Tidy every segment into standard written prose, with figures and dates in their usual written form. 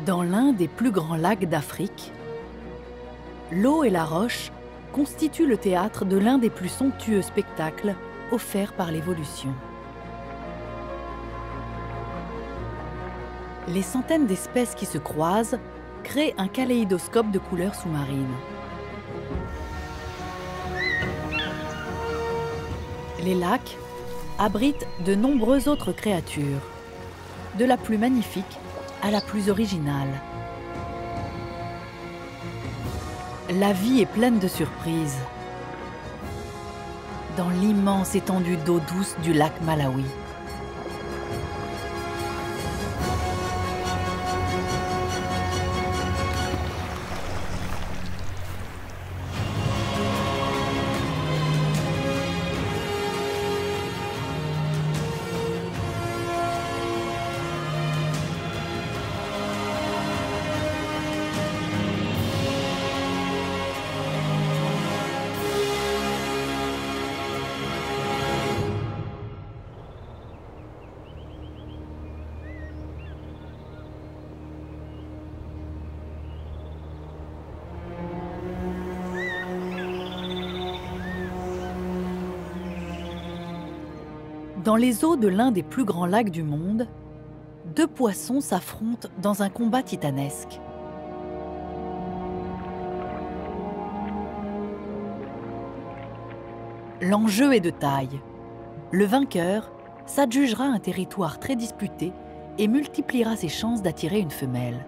Dans l'un des plus grands lacs d'Afrique, l'eau et la roche constituent le théâtre de l'un des plus somptueux spectacles offerts par l'évolution. Les centaines d'espèces qui se croisent créent un kaléidoscope de couleurs sous-marines. Les lacs abritent de nombreuses autres créatures, de la plus magnifique à la plus originale. La vie est pleine de surprises dans l'immense étendue d'eau douce du lac Malawi. Dans les eaux de l'un des plus grands lacs du monde, deux poissons s'affrontent dans un combat titanesque. L'enjeu est de taille. Le vainqueur s'adjugera un territoire très disputé et multipliera ses chances d'attirer une femelle.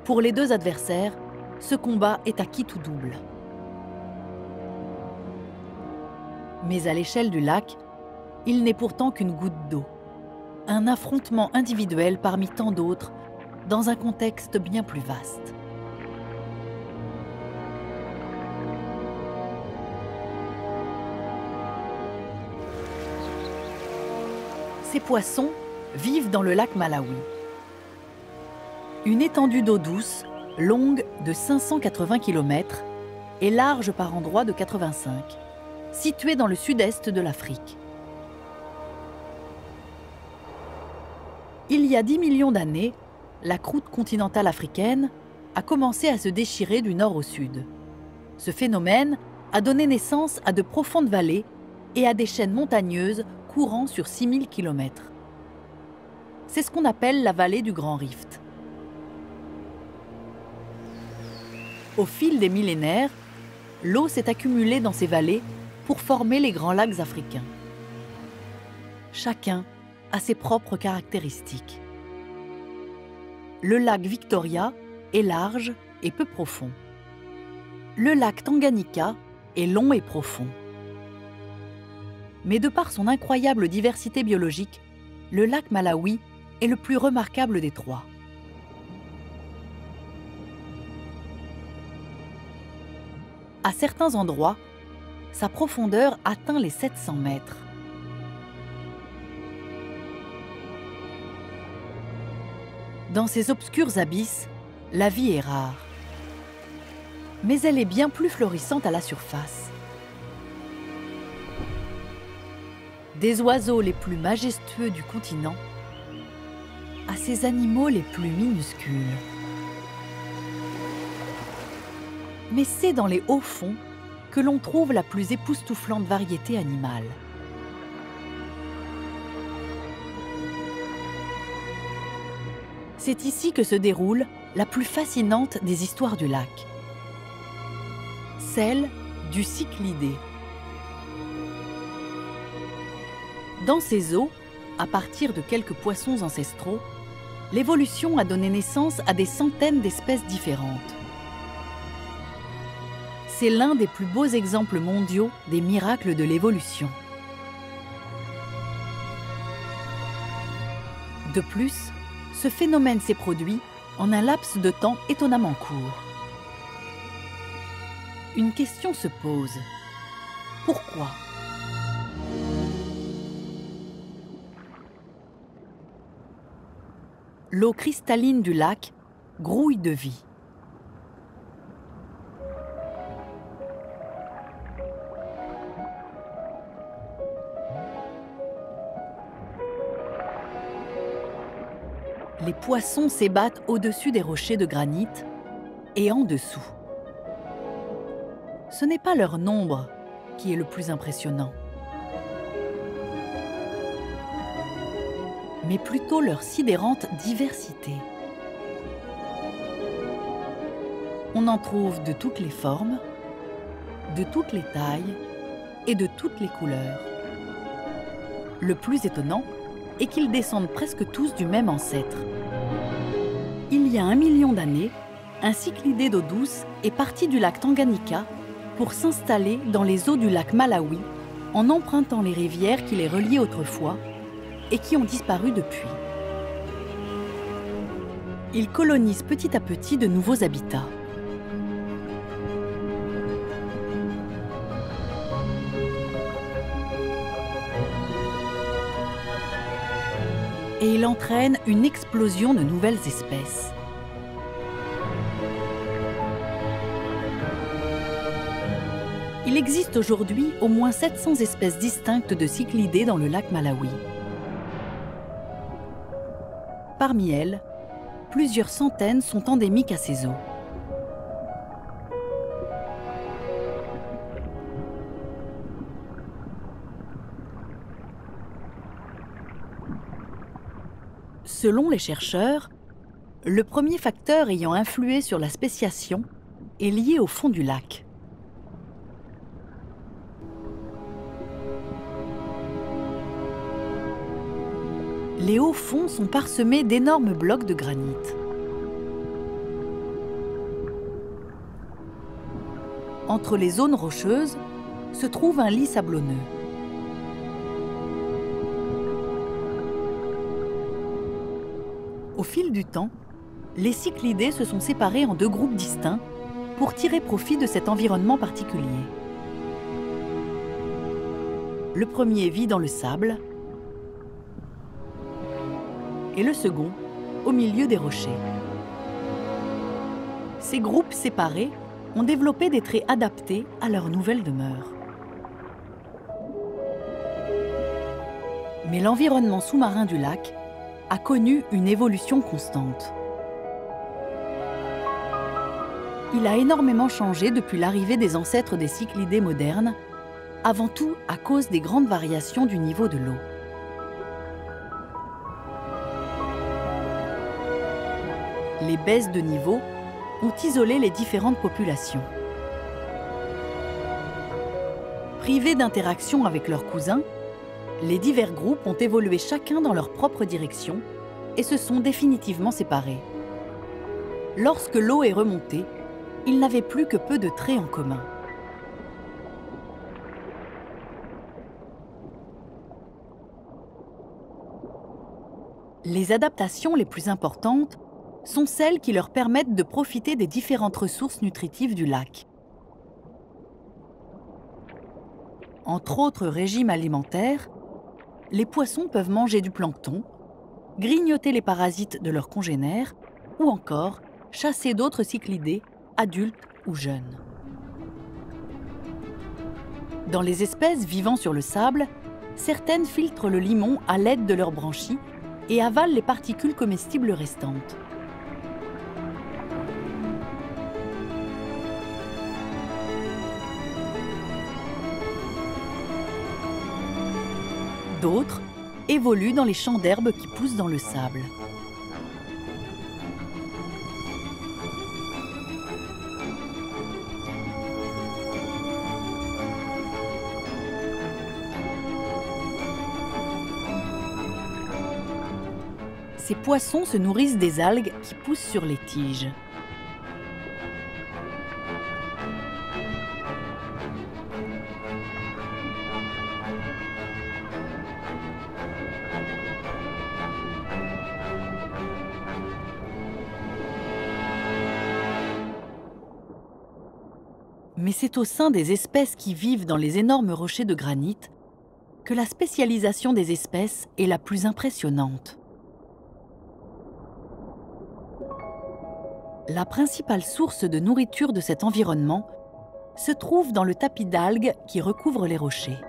Pour les deux adversaires, ce combat est à quitte ou double. Mais à l'échelle du lac, il n'est pourtant qu'une goutte d'eau. Un affrontement individuel parmi tant d'autres, dans un contexte bien plus vaste. Ces poissons vivent dans le lac Malawi. Une étendue d'eau douce, longue de 580 km et large par endroits de 85, située dans le sud-est de l'Afrique. Il y a 10 millions d'années, la croûte continentale africaine a commencé à se déchirer du nord au sud. Ce phénomène a donné naissance à de profondes vallées et à des chaînes montagneuses courant sur 6000 km. C'est ce qu'on appelle la vallée du Grand Rift. Au fil des millénaires, l'eau s'est accumulée dans ces vallées pour former les grands lacs africains. Chacun a ses propres caractéristiques. Le lac Victoria est large et peu profond. Le lac Tanganyika est long et profond. Mais de par son incroyable diversité biologique, le lac Malawi est le plus remarquable des trois. À certains endroits, sa profondeur atteint les 700 mètres. Dans ces obscurs abysses, la vie est rare. Mais elle est bien plus florissante à la surface. Des oiseaux les plus majestueux du continent à ces animaux les plus minuscules. Mais c'est dans les hauts fonds que l'on trouve la plus époustouflante variété animale. C'est ici que se déroule la plus fascinante des histoires du lac, celle du cyclidé. Dans ces eaux, à partir de quelques poissons ancestraux, l'évolution a donné naissance à des centaines d'espèces différentes. C'est l'un des plus beaux exemples mondiaux des miracles de l'évolution. De plus, ce phénomène s'est produit en un laps de temps étonnamment court. Une question se pose. Pourquoi ? L'eau cristalline du lac grouille de vie. Les poissons s'ébattent au-dessus des rochers de granit et en dessous. Ce n'est pas leur nombre qui est le plus impressionnant, mais plutôt leur sidérante diversité. On en trouve de toutes les formes, de toutes les tailles et de toutes les couleurs. Le plus étonnant est qu'ils descendent presque tous du même ancêtre. Il y a 1 million d'années, un cyclidé d'eau douce est parti du lac Tanganyika pour s'installer dans les eaux du lac Malawi en empruntant les rivières qui les reliaient autrefois et qui ont disparu depuis. Il colonise petit à petit de nouveaux habitats. Et il entraîne une explosion de nouvelles espèces. Il existe aujourd'hui au moins 700 espèces distinctes de cyclidés dans le lac Malawi. Parmi elles, plusieurs centaines sont endémiques à ces eaux. Selon les chercheurs, le premier facteur ayant influé sur la spéciation est lié au fond du lac. Les hauts fonds sont parsemés d'énormes blocs de granit. Entre les zones rocheuses se trouve un lit sablonneux. Au fil du temps, les cyclidés se sont séparés en 2 groupes distincts pour tirer profit de cet environnement particulier. Le premier vit dans le sable et le second au milieu des rochers. Ces groupes séparés ont développé des traits adaptés à leur nouvelle demeure. Mais l'environnement sous-marin du lac a connu une évolution constante. Il a énormément changé depuis l'arrivée des ancêtres des cyclidés modernes, avant tout à cause des grandes variations du niveau de l'eau. Les baisses de niveau ont isolé les différentes populations. Privés d'interaction avec leurs cousins, les divers groupes ont évolué chacun dans leur propre direction et se sont définitivement séparés. Lorsque l'eau est remontée, ils n'avaient plus que peu de traits en commun. Les adaptations les plus importantes sont celles qui leur permettent de profiter des différentes ressources nutritives du lac. Entre autres régimes alimentaires, les poissons peuvent manger du plancton, grignoter les parasites de leurs congénères ou encore chasser d'autres cyclidés, adultes ou jeunes. Dans les espèces vivant sur le sable, certaines filtrent le limon à l'aide de leurs branchies et avalent les particules comestibles restantes. D'autres évoluent dans les champs d'herbes qui poussent dans le sable. Ces poissons se nourrissent des algues qui poussent sur les tiges. Mais c'est au sein des espèces qui vivent dans les énormes rochers de granit que la spécialisation des espèces est la plus impressionnante. La principale source de nourriture de cet environnement se trouve dans le tapis d'algues qui recouvre les rochers.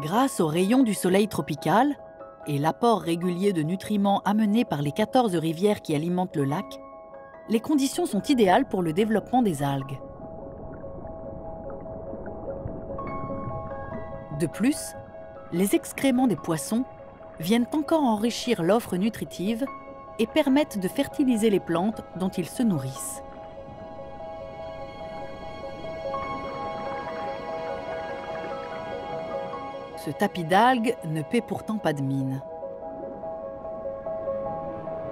Grâce aux rayons du soleil tropical et l'apport régulier de nutriments amenés par les 14 rivières qui alimentent le lac, les conditions sont idéales pour le développement des algues. De plus, les excréments des poissons viennent encore enrichir l'offre nutritive et permettent de fertiliser les plantes dont ils se nourrissent. Ce tapis d'algues ne paie pourtant pas de mine.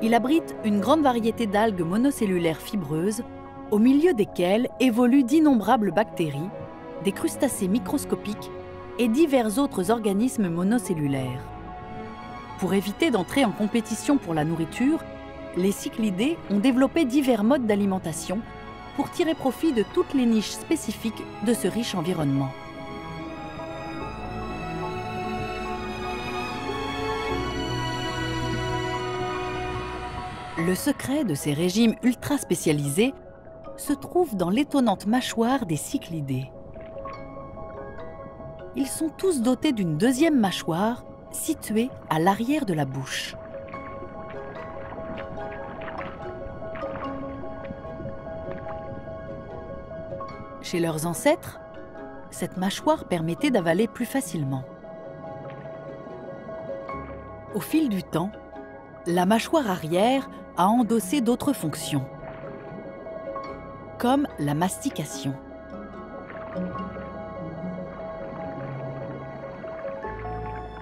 Il abrite une grande variété d'algues monocellulaires fibreuses, au milieu desquelles évoluent d'innombrables bactéries, des crustacés microscopiques et divers autres organismes monocellulaires. Pour éviter d'entrer en compétition pour la nourriture, les cyclidés ont développé divers modes d'alimentation pour tirer profit de toutes les niches spécifiques de ce riche environnement. Le secret de ces régimes ultra spécialisés se trouve dans l'étonnante mâchoire des cyclidés. Ils sont tous dotés d'une deuxième mâchoire située à l'arrière de la bouche. Chez leurs ancêtres, cette mâchoire permettait d'avaler plus facilement. Au fil du temps, la mâchoire arrière a endossé d'autres fonctions, comme la mastication.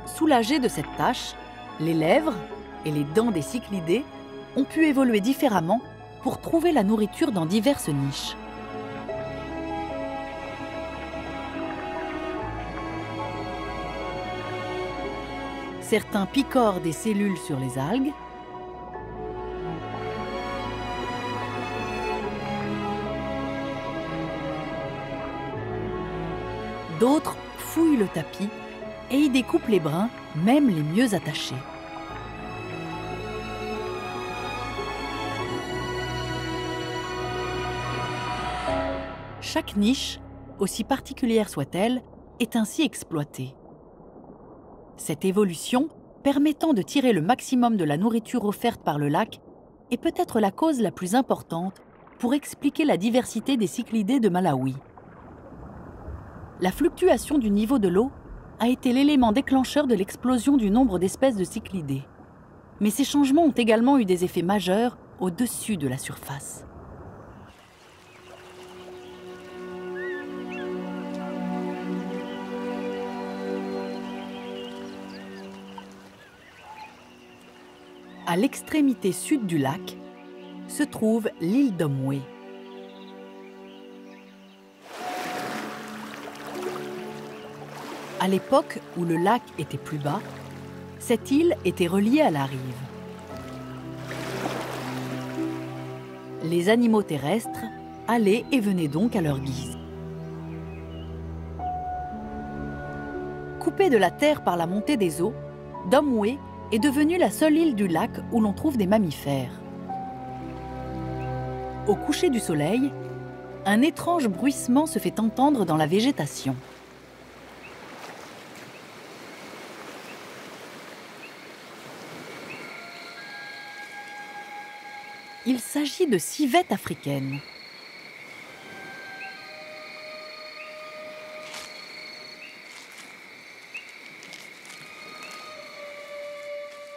Soulagés de cette tâche, les lèvres et les dents des cyclidés ont pu évoluer différemment pour trouver la nourriture dans diverses niches. Certains picorent des cellules sur les algues, d'autres fouillent le tapis et y découpent les brins, même les mieux attachés. Chaque niche, aussi particulière soit-elle, est ainsi exploitée. Cette évolution, permettant de tirer le maximum de la nourriture offerte par le lac, est peut-être la cause la plus importante pour expliquer la diversité des cyclidés de Malawi. La fluctuation du niveau de l'eau a été l'élément déclencheur de l'explosion du nombre d'espèces de cyclidés. Mais ces changements ont également eu des effets majeurs au-dessus de la surface. À l'extrémité sud du lac se trouve l'île d'Omwe. À l'époque où le lac était plus bas, cette île était reliée à la rive. Les animaux terrestres allaient et venaient donc à leur guise. Coupée de la terre par la montée des eaux, Domwe est devenue la seule île du lac où l'on trouve des mammifères. Au coucher du soleil, un étrange bruissement se fait entendre dans la végétation. Il s'agit de civettes africaines.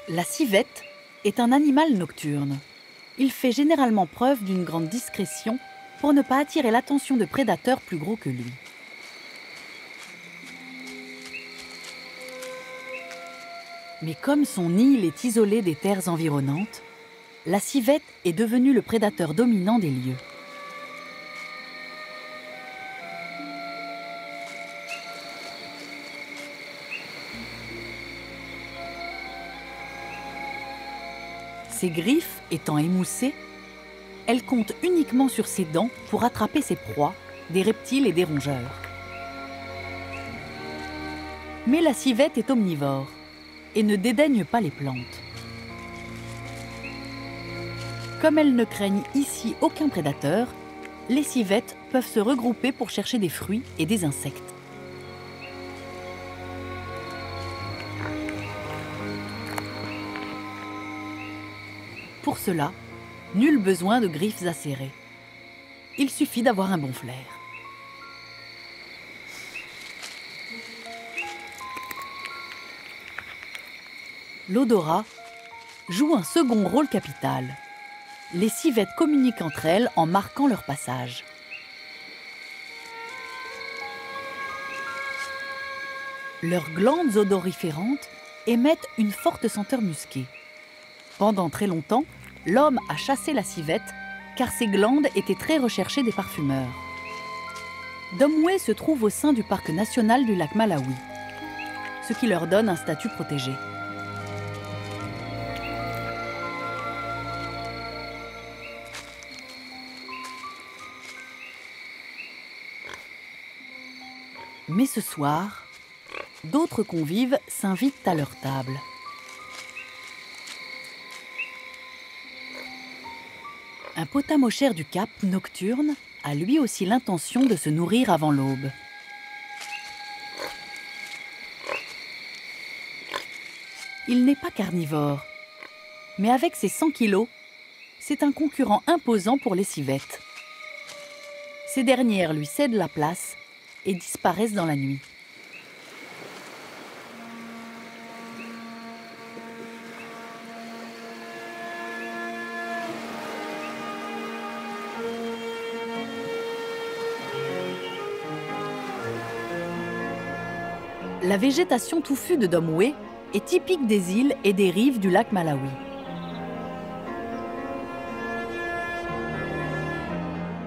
La civette est un animal nocturne. Il fait généralement preuve d'une grande discrétion pour ne pas attirer l'attention de prédateurs plus gros que lui. Mais comme son île est isolée des terres environnantes, la civette est devenue le prédateur dominant des lieux. Ses griffes étant émoussées, elle compte uniquement sur ses dents pour attraper ses proies, des reptiles et des rongeurs. Mais la civette est omnivore et ne dédaigne pas les plantes. Comme elles ne craignent ici aucun prédateur, les civettes peuvent se regrouper pour chercher des fruits et des insectes. Pour cela, nul besoin de griffes acérées. Il suffit d'avoir un bon flair. L'odorat joue un second rôle capital. Les civettes communiquent entre elles en marquant leur passage. Leurs glandes odoriférantes émettent une forte senteur musquée. Pendant très longtemps, l'homme a chassé la civette car ces glandes étaient très recherchées des parfumeurs. Domwe se trouve au sein du parc national du lac Malawi, ce qui leur donne un statut protégé. Mais ce soir, d'autres convives s'invitent à leur table. Un potamochère du Cap, nocturne, a lui aussi l'intention de se nourrir avant l'aube. Il n'est pas carnivore, mais avec ses 100 kilos, c'est un concurrent imposant pour les civettes. Ces dernières lui cèdent la place et disparaissent dans la nuit. La végétation touffue de Domwe est typique des îles et des rives du lac Malawi.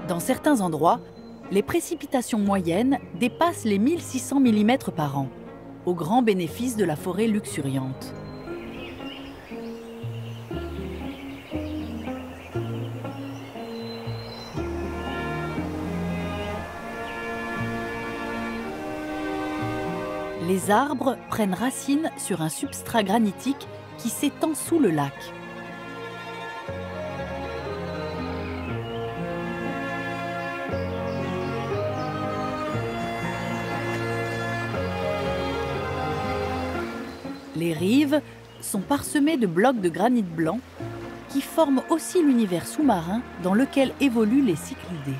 Dans certains endroits, les précipitations moyennes dépassent les 1600 mm par an, au grand bénéfice de la forêt luxuriante. Les arbres prennent racine sur un substrat granitique qui s'étend sous le lac. Les rives sont parsemées de blocs de granit blanc qui forment aussi l'univers sous-marin dans lequel évoluent les cyclidés.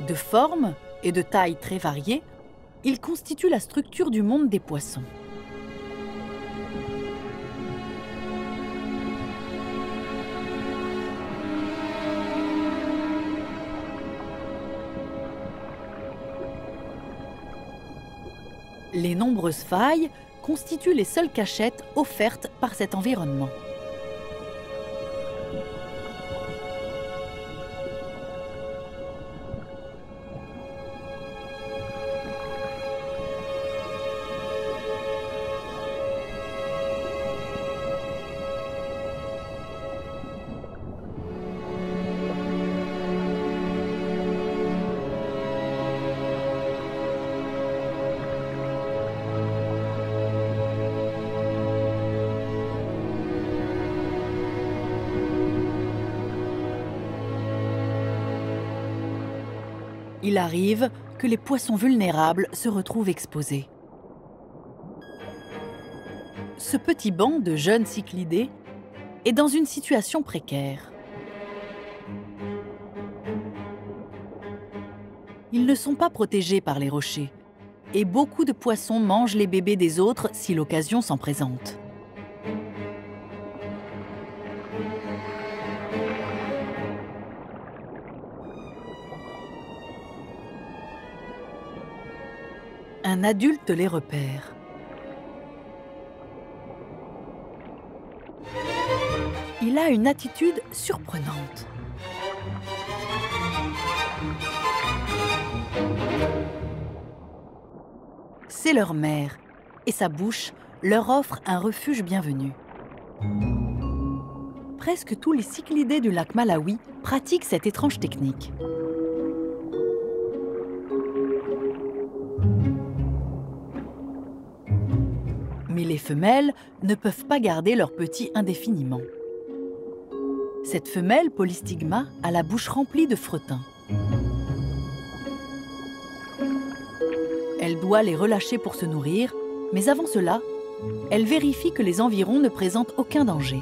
De forme et de taille très variées, ils constituent la structure du monde des poissons. Les nombreuses failles constituent les seules cachettes offertes par cet environnement. Il arrive que les poissons vulnérables se retrouvent exposés. Ce petit banc de jeunes cyclidés est dans une situation précaire. Ils ne sont pas protégés par les rochers et beaucoup de poissons mangent les bébés des autres si l'occasion s'en présente. Un adulte les repère. Il a une attitude surprenante. C'est leur mère, et sa bouche leur offre un refuge bienvenu. Presque tous les cyclidés du lac Malawi pratiquent cette étrange technique. Et les femelles ne peuvent pas garder leurs petits indéfiniment. Cette femelle polystigma a la bouche remplie de frettins. Elle doit les relâcher pour se nourrir, mais avant cela, elle vérifie que les environs ne présentent aucun danger.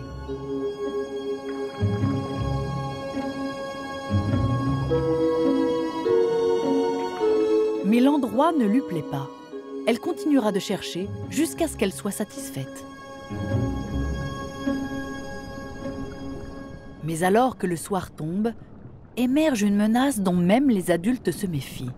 Mais l'endroit ne lui plaît pas. Elle continuera de chercher jusqu'à ce qu'elle soit satisfaite. Mais alors que le soir tombe, émerge une menace dont même les adultes se méfient.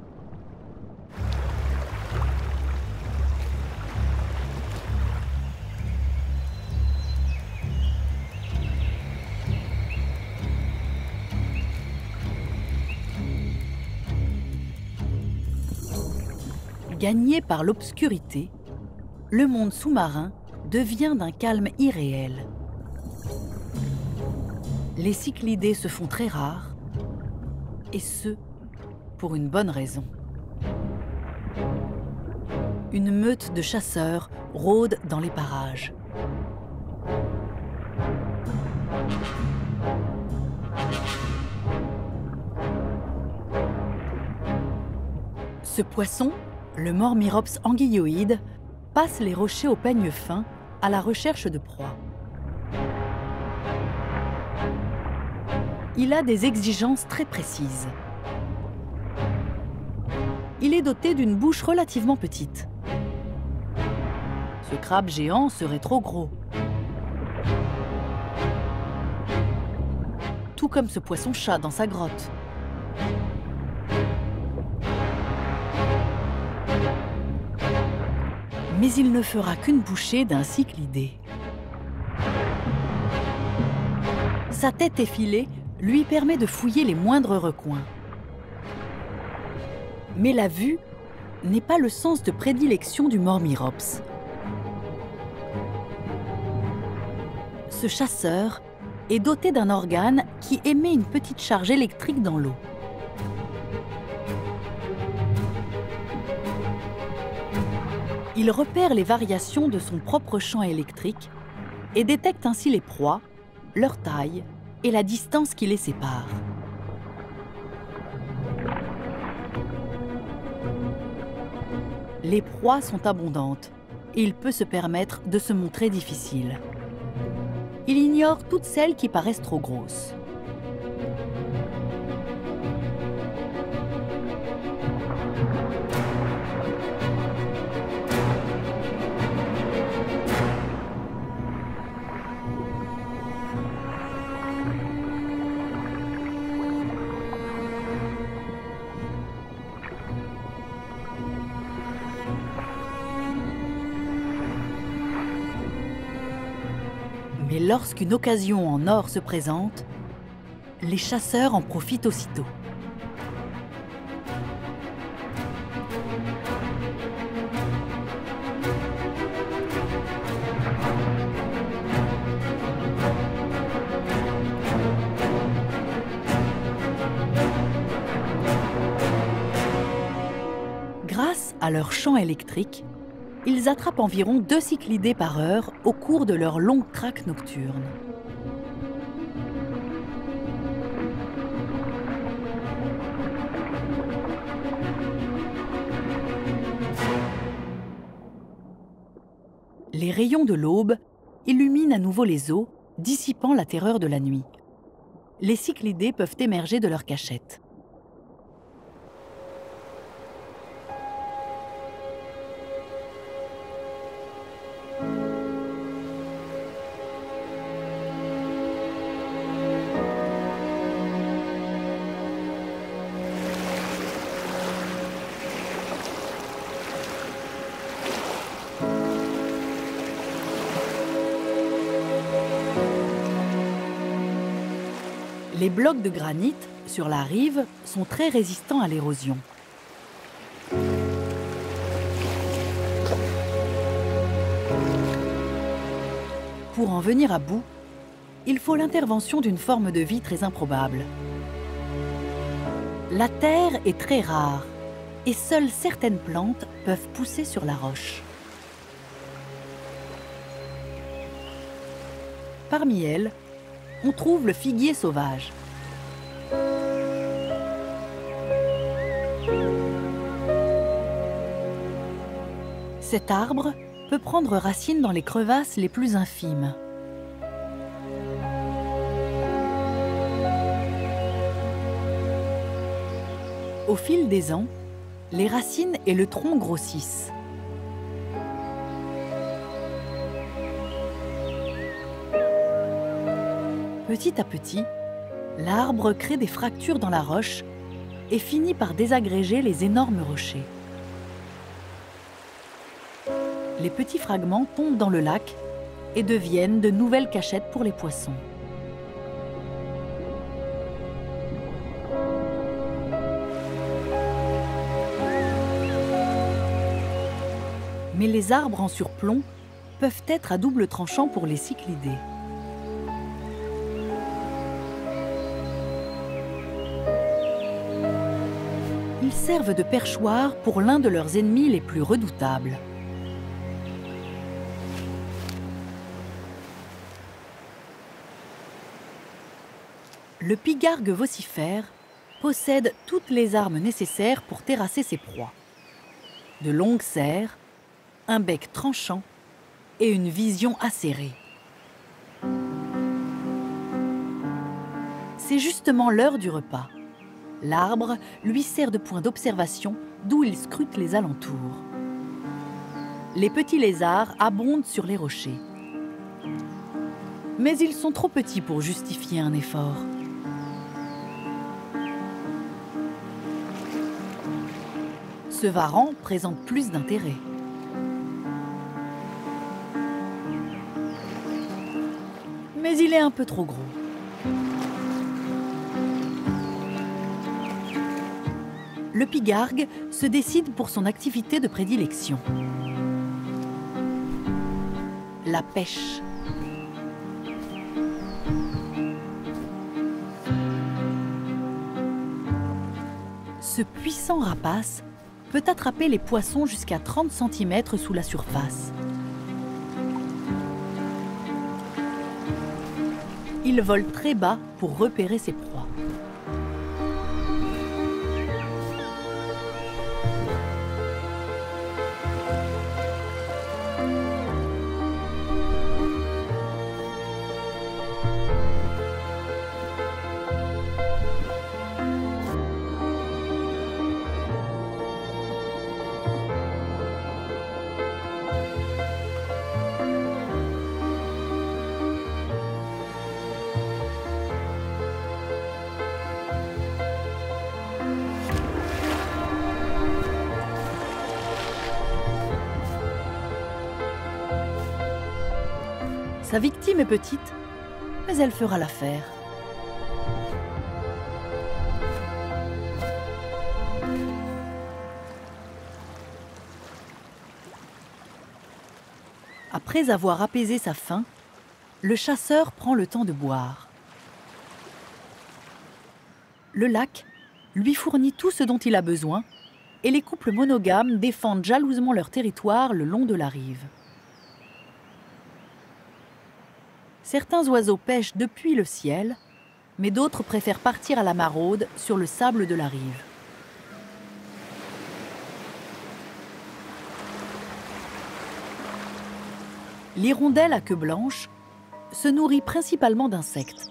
Gagné par l'obscurité, le monde sous-marin devient d'un calme irréel. Les cyclidés se font très rares, et ce, pour une bonne raison. Une meute de chasseurs rôde dans les parages. Ce poisson, le Mormirops anguilloïde, passe les rochers au peigne fin à la recherche de proies. Il a des exigences très précises. Il est doté d'une bouche relativement petite. Ce crabe géant serait trop gros. Tout comme ce poisson-chat dans sa grotte. Mais il ne fera qu'une bouchée d'un cyclidé. Sa tête effilée lui permet de fouiller les moindres recoins. Mais la vue n'est pas le sens de prédilection du Mormirops. Ce chasseur est doté d'un organe qui émet une petite charge électrique dans l'eau. Il repère les variations de son propre champ électrique et détecte ainsi les proies, leur taille et la distance qui les sépare. Les proies sont abondantes et il peut se permettre de se montrer difficile. Il ignore toutes celles qui paraissent trop grosses. Mais lorsqu'une occasion en or se présente, les chasseurs en profitent aussitôt. Grâce à leur champ électrique, ils attrapent environ 2 cyclidés par heure au cours de leur longue traque nocturne. Les rayons de l'aube illuminent à nouveau les eaux, dissipant la terreur de la nuit. Les cyclidés peuvent émerger de leur cachette. Les blocs de granit sur la rive sont très résistants à l'érosion. Pour en venir à bout, il faut l'intervention d'une forme de vie très improbable. La terre est très rare et seules certaines plantes peuvent pousser sur la roche. Parmi elles, on trouve le figuier sauvage. Cet arbre peut prendre racine dans les crevasses les plus infimes. Au fil des ans, les racines et le tronc grossissent. Petit à petit, l'arbre crée des fractures dans la roche et finit par désagréger les énormes rochers. Les petits fragments tombent dans le lac et deviennent de nouvelles cachettes pour les poissons. Mais les arbres en surplomb peuvent être à double tranchant pour les cyclidés. Ils servent de perchoir pour l'un de leurs ennemis les plus redoutables. Le pigargue vocifère possède toutes les armes nécessaires pour terrasser ses proies. De longues serres, un bec tranchant et une vision acérée. C'est justement l'heure du repas. L'arbre lui sert de point d'observation d'où il scrute les alentours. Les petits lézards abondent sur les rochers. Mais ils sont trop petits pour justifier un effort. Ce varan présente plus d'intérêt. Mais il est un peu trop gros. Le pigargue se décide pour son activité de prédilection. La pêche. Ce puissant rapace peut attraper les poissons jusqu'à 30 cm sous la surface. Il vole très bas pour repérer ses proies. Sa victime est petite, mais elle fera l'affaire. Après avoir apaisé sa faim, le chasseur prend le temps de boire. Le lac lui fournit tout ce dont il a besoin et les couples monogames défendent jalousement leur territoire le long de la rive. Certains oiseaux pêchent depuis le ciel, mais d'autres préfèrent partir à la maraude sur le sable de la rive. L'hirondelle à queue blanche se nourrit principalement d'insectes,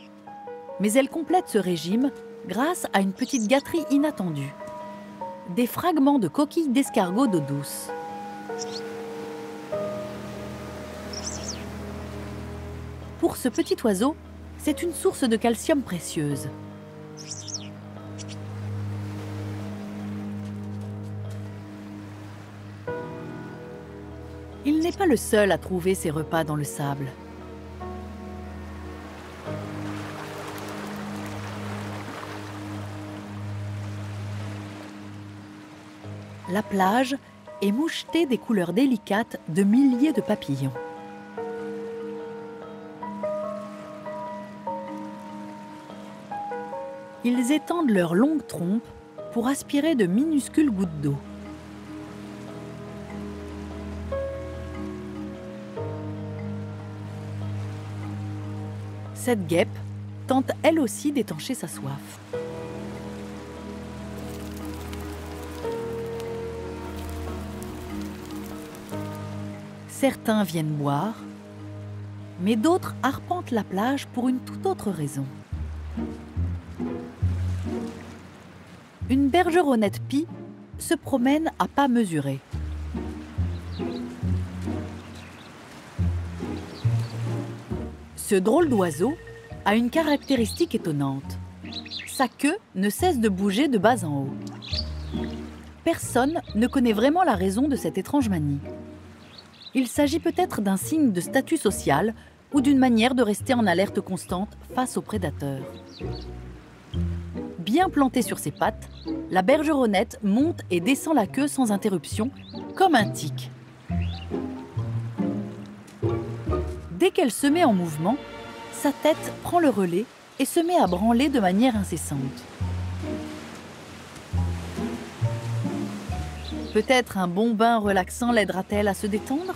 mais elle complète ce régime grâce à une petite gâterie inattendue, des fragments de coquilles d'escargot d'eau douce. Pour ce petit oiseau, c'est une source de calcium précieuse. Il n'est pas le seul à trouver ses repas dans le sable. La plage est mouchetée des couleurs délicates de milliers de papillons. Ils étendent leurs longues trompes pour aspirer de minuscules gouttes d'eau. Cette guêpe tente elle aussi d'étancher sa soif. Certains viennent boire, mais d'autres arpentent la plage pour une toute autre raison. Une bergeronnette pie se promène à pas mesurés. Ce drôle d'oiseau a une caractéristique étonnante. Sa queue ne cesse de bouger de bas en haut. Personne ne connaît vraiment la raison de cette étrange manie. Il s'agit peut-être d'un signe de statut social ou d'une manière de rester en alerte constante face aux prédateurs. Bien plantée sur ses pattes, la bergeronnette monte et descend la queue sans interruption, comme un tic. Dès qu'elle se met en mouvement, sa tête prend le relais et se met à branler de manière incessante. Peut-être un bon bain relaxant l'aidera-t-elle à se détendre ?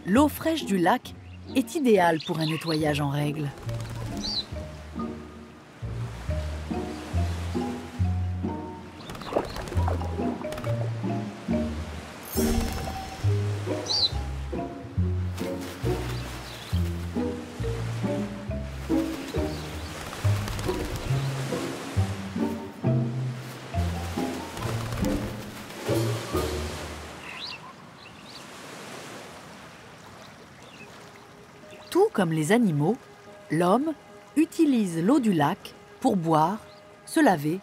L'eau fraîche du lac est idéale pour un nettoyage en règle. Tout comme les animaux, l'homme utilise l'eau du lac pour boire, se laver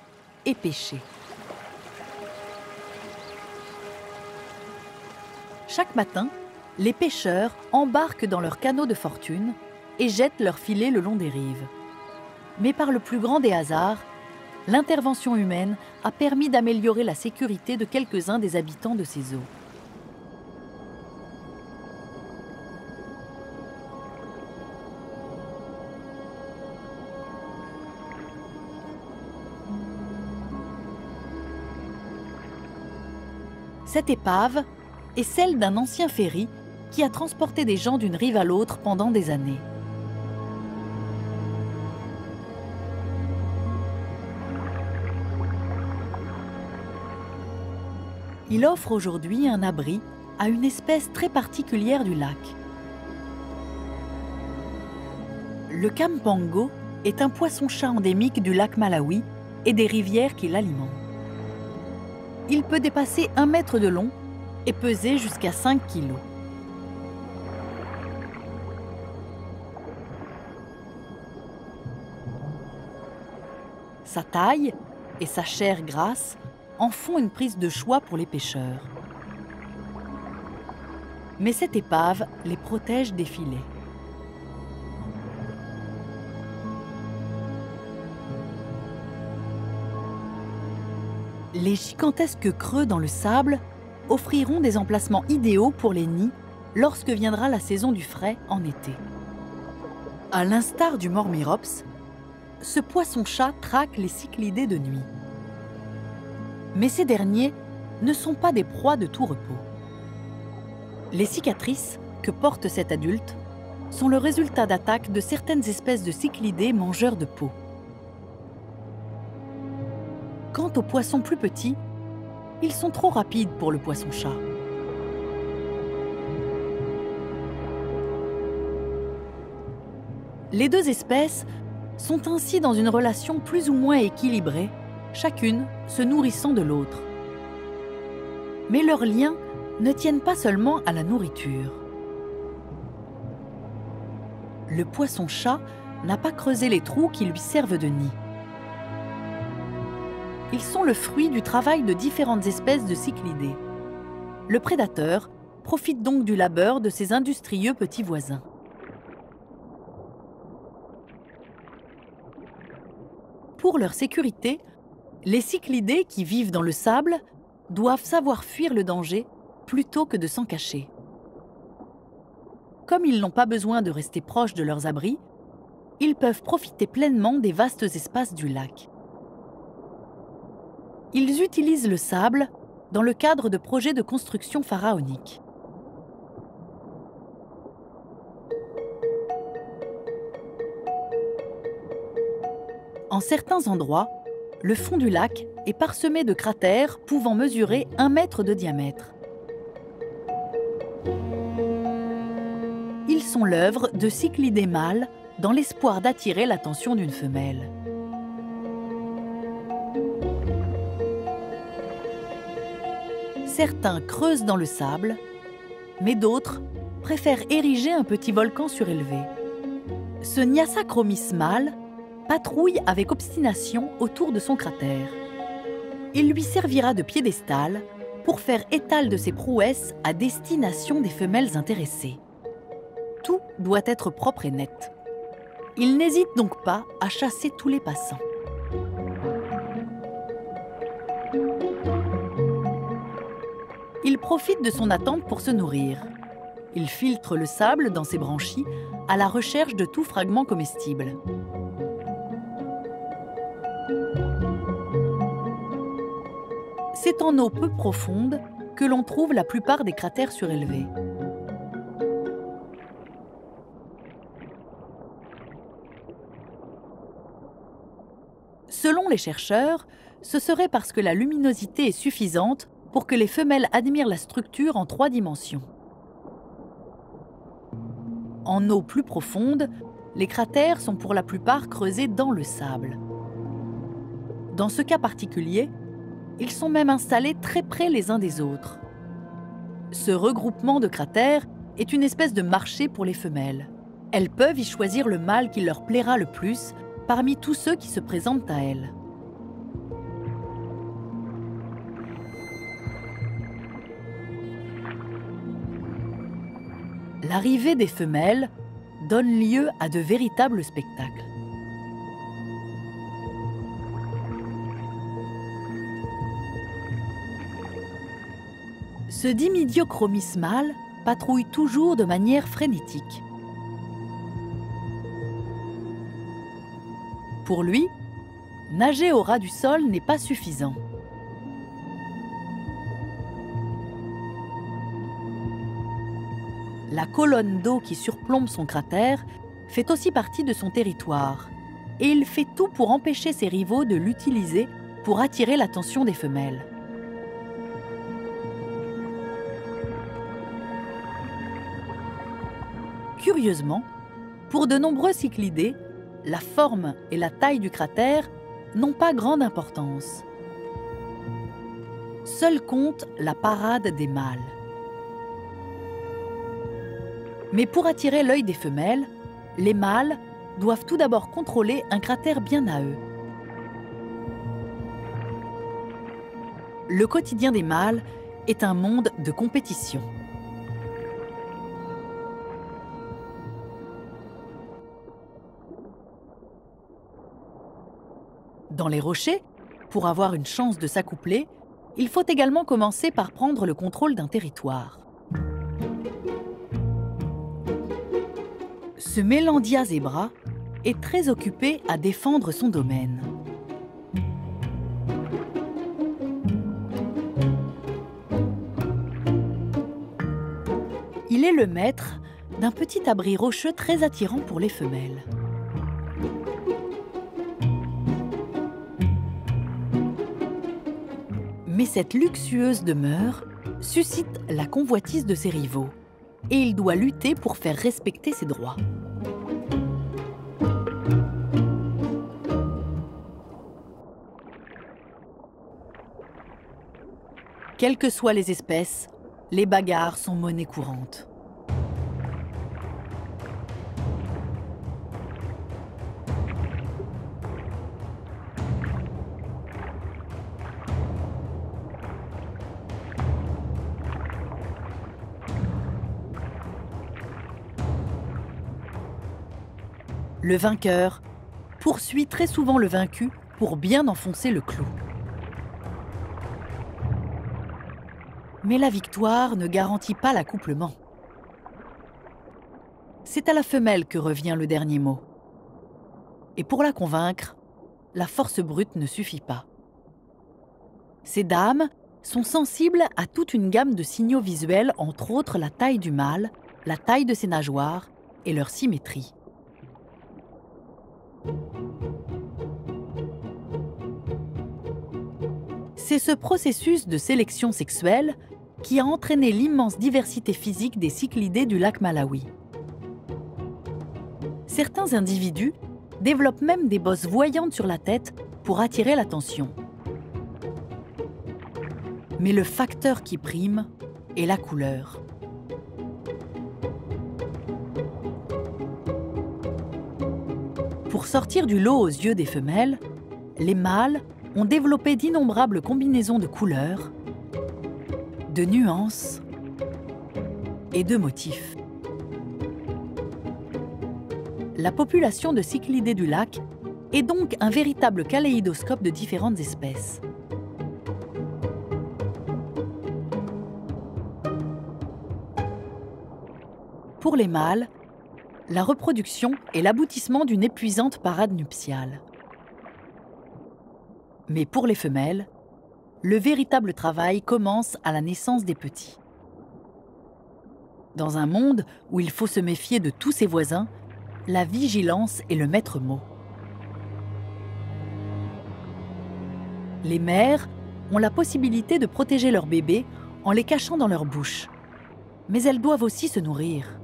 et pêcher. Chaque matin, les pêcheurs embarquent dans leurs canots de fortune et jettent leurs filets le long des rives. Mais par le plus grand des hasards, l'intervention humaine a permis d'améliorer la sécurité de quelques-uns des habitants de ces eaux. Cette épave est celle d'un ancien ferry qui a transporté des gens d'une rive à l'autre pendant des années. Il offre aujourd'hui un abri à une espèce très particulière du lac. Le kampango est un poisson-chat endémique du lac Malawi et des rivières qui l'alimentent. Il peut dépasser 1 mètre de long et peser jusqu'à 5 kilos. Sa taille et sa chair grasse en font une prise de choix pour les pêcheurs. Mais cette épave les protège des filets. Les gigantesques creux dans le sable offriront des emplacements idéaux pour les nids lorsque viendra la saison du frai en été. À l'instar du Mormirops, ce poisson-chat traque les cyclidés de nuit. Mais ces derniers ne sont pas des proies de tout repos. Les cicatrices que porte cet adulte sont le résultat d'attaques de certaines espèces de cyclidés mangeurs de peau. Quant aux poissons plus petits, ils sont trop rapides pour le poisson-chat. Les deux espèces sont ainsi dans une relation plus ou moins équilibrée, chacune se nourrissant de l'autre. Mais leurs liens ne tiennent pas seulement à la nourriture. Le poisson-chat n'a pas creusé les trous qui lui servent de nid. Ils sont le fruit du travail de différentes espèces de cyclidés. Le prédateur profite donc du labeur de ses industrieux petits voisins. Pour leur sécurité, les cyclidés qui vivent dans le sable doivent savoir fuir le danger plutôt que de s'en cacher. Comme ils n'ont pas besoin de rester proches de leurs abris, ils peuvent profiter pleinement des vastes espaces du lac. Ils utilisent le sable dans le cadre de projets de construction pharaoniques. En certains endroits, le fond du lac est parsemé de cratères pouvant mesurer 1 mètre de diamètre. Ils sont l'œuvre de cyclidés mâles dans l'espoir d'attirer l'attention d'une femelle. Certains creusent dans le sable, mais d'autres préfèrent ériger un petit volcan surélevé. Ce Nyasachromis mâle patrouille avec obstination autour de son cratère. Il lui servira de piédestal pour faire étal de ses prouesses à destination des femelles intéressées. Tout doit être propre et net. Il n'hésite donc pas à chasser tous les passants. Il profite de son attente pour se nourrir. Il filtre le sable dans ses branchies à la recherche de tout fragment comestible. C'est en eau peu profonde que l'on trouve la plupart des cratères surélevés. Selon les chercheurs, ce serait parce que la luminosité est suffisante pour que les femelles admirent la structure en 3 dimensions. En eau plus profonde, les cratères sont pour la plupart creusés dans le sable. Dans ce cas particulier, ils sont même installés très près les uns des autres. Ce regroupement de cratères est une espèce de marché pour les femelles. Elles peuvent y choisir le mâle qui leur plaira le plus parmi tous ceux qui se présentent à elles. L'arrivée des femelles donne lieu à de véritables spectacles. Ce Dimidiochromis mâle patrouille toujours de manière frénétique. Pour lui, nager au ras du sol n'est pas suffisant. La colonne d'eau qui surplombe son cratère fait aussi partie de son territoire et il fait tout pour empêcher ses rivaux de l'utiliser pour attirer l'attention des femelles. Curieusement, pour de nombreux cyclidés, la forme et la taille du cratère n'ont pas grande importance. Seule compte la parade des mâles. Mais pour attirer l'œil des femelles, les mâles doivent tout d'abord contrôler un cratère bien à eux. Le quotidien des mâles est un monde de compétition. Dans les rochers, pour avoir une chance de s'accoupler, il faut également commencer par prendre le contrôle d'un territoire. Ce Mélandia zebra est très occupé à défendre son domaine. Il est le maître d'un petit abri rocheux très attirant pour les femelles. Mais cette luxueuse demeure suscite la convoitise de ses rivaux et il doit lutter pour faire respecter ses droits. Quelles que soient les espèces, les bagarres sont monnaie courante. Le vainqueur poursuit très souvent le vaincu pour bien enfoncer le clou. Mais la victoire ne garantit pas l'accouplement. C'est à la femelle que revient le dernier mot. Et pour la convaincre, la force brute ne suffit pas. Ces dames sont sensibles à toute une gamme de signaux visuels, entre autres la taille du mâle, la taille de ses nageoires et leur symétrie. C'est ce processus de sélection sexuelle qui a entraîné l'immense diversité physique des cichlidés du lac Malawi. Certains individus développent même des bosses voyantes sur la tête pour attirer l'attention. Mais le facteur qui prime est la couleur. Pour sortir du lot aux yeux des femelles, les mâles ont développé d'innombrables combinaisons de couleurs, de nuances et de motifs. La population de cichlidés du lac est donc un véritable kaléidoscope de différentes espèces. Pour les mâles, la reproduction est l'aboutissement d'une épuisante parade nuptiale. Mais pour les femelles, le véritable travail commence à la naissance des petits. Dans un monde où il faut se méfier de tous ses voisins, la vigilance est le maître mot. Les mères ont la possibilité de protéger leurs bébés en les cachant dans leur bouche. Mais elles doivent aussi se nourrir.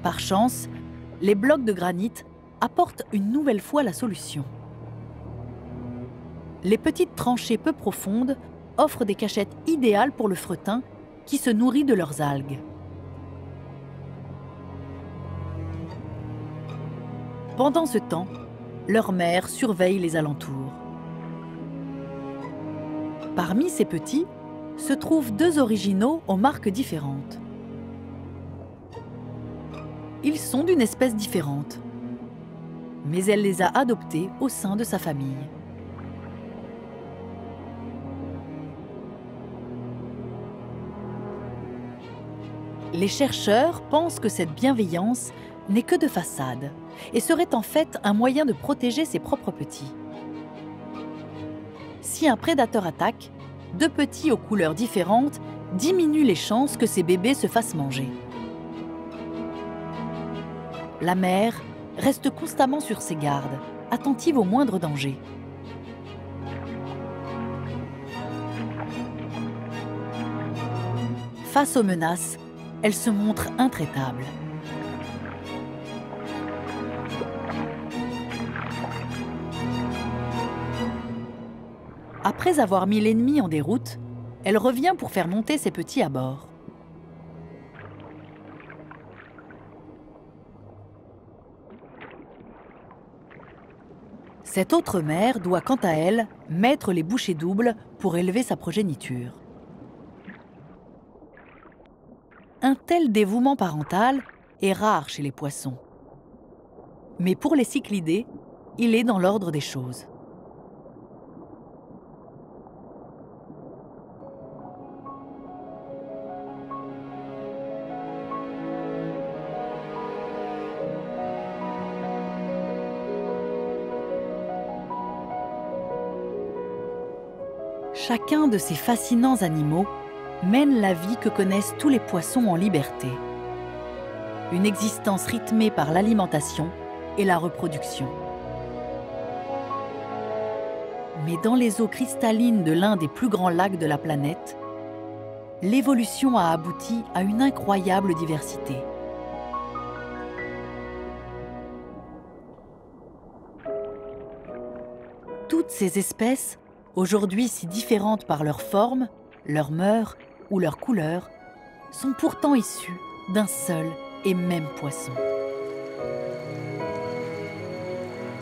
Par chance, les blocs de granit apportent une nouvelle fois la solution. Les petites tranchées peu profondes offrent des cachettes idéales pour le fretin qui se nourrit de leurs algues. Pendant ce temps, leur mère surveille les alentours. Parmi ces petits se trouvent 2 originaux aux marques différentes. Ils sont d'une espèce différente, mais elle les a adoptés au sein de sa famille. Les chercheurs pensent que cette bienveillance n'est que de façade et serait en fait un moyen de protéger ses propres petits. Si un prédateur attaque, 2 petits aux couleurs différentes diminuent les chances que ces bébés se fassent manger. La mère reste constamment sur ses gardes, attentive au moindre danger. Face aux menaces, elle se montre intraitable. Après avoir mis l'ennemi en déroute, elle revient pour faire monter ses petits à bord. Cette autre mère doit quant à elle mettre les bouchées doubles pour élever sa progéniture. Un tel dévouement parental est rare chez les poissons. Mais pour les cichlidés, il est dans l'ordre des choses. Chacun de ces fascinants animaux mène la vie que connaissent tous les poissons en liberté. Une existence rythmée par l'alimentation et la reproduction. Mais dans les eaux cristallines de l'un des plus grands lacs de la planète, l'évolution a abouti à une incroyable diversité. Toutes ces espèces, aujourd'hui si différentes par leur forme, leur mœurs ou leur couleur, sont pourtant issues d'un seul et même poisson.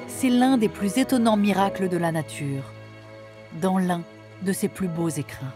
C'est l'un des plus étonnants miracles de la nature, dans l'un de ses plus beaux écrins.